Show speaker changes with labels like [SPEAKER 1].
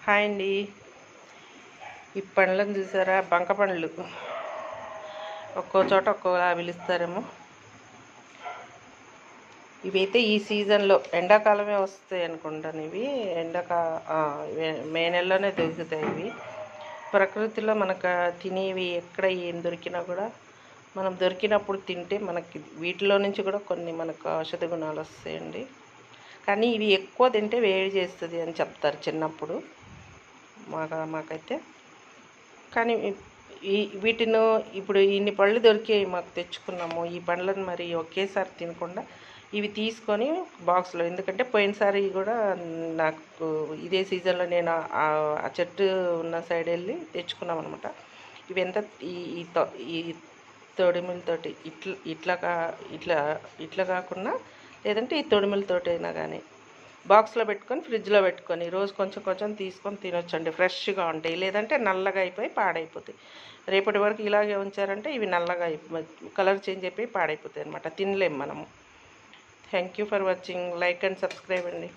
[SPEAKER 1] Hi అండి. ఈ పండ్లను చూసారా? బంక పండ్లు. ఒక్కో చోట ఒక్కోలా పిలుస్తారేమో. ఇవైతే ఈ సీజన్లో ఎండాకాలమే వస్తాయి అనుకుంటాను. ఇవి మే నెలలోనే దొరుకుతాయి. ఇవి ప్రకృతిలో మనకు తినేవి ఎక్కడ ఏం దొరికినా కూడా మనం దొరికినప్పుడు తింటే మనకి వీటిలో నుంచి కూడా కొన్ని మనకు ఔషధ గుణాలు వస్తాయండి. కానీ ఇవి ఎక్కువ తింటే వేడి చేస్తుంది అని చెప్తారు చిన్నప్పుడు మాకైతే. కానీ వీటిని ఇప్పుడు ఇన్ని పళ్ళు దొరికాయి, మాకు తెచ్చుకున్నాము. ఈ పండ్లను మరి ఒకేసారి తినకుండా ఇవి తీసుకొని బాక్స్లో, ఎందుకంటే పోయినసారి కూడా నాకు ఇదే సీజన్లో నేను ఆ చెట్టు ఉన్న సైడ్ వెళ్ళి తెచ్చుకున్నాం అనమాట. ఇవి ఎంత ఈ తొడిమిలతోటి ఇట్లా కాకుండా, లేదంటే ఈ తొడిమిలతోటి అయినా కానీ బాక్స్లో పెట్టుకొని ఫ్రిడ్జ్లో పెట్టుకొని రోజు కొంచెం కొంచెం తీసుకొని తినొచ్చండి. ఫ్రెష్గా ఉంటాయి. లేదంటే నల్లగా అయిపోయి పాడైపోతాయి. రేపటి వరకు ఇలాగే ఉంచారంటే ఇవి నల్లగా కలర్ చేంజ్ అయిపోయి పాడైపోతాయి అనమాట. తినలేము మనము. Thank you for watching. Like and subscribe అండి.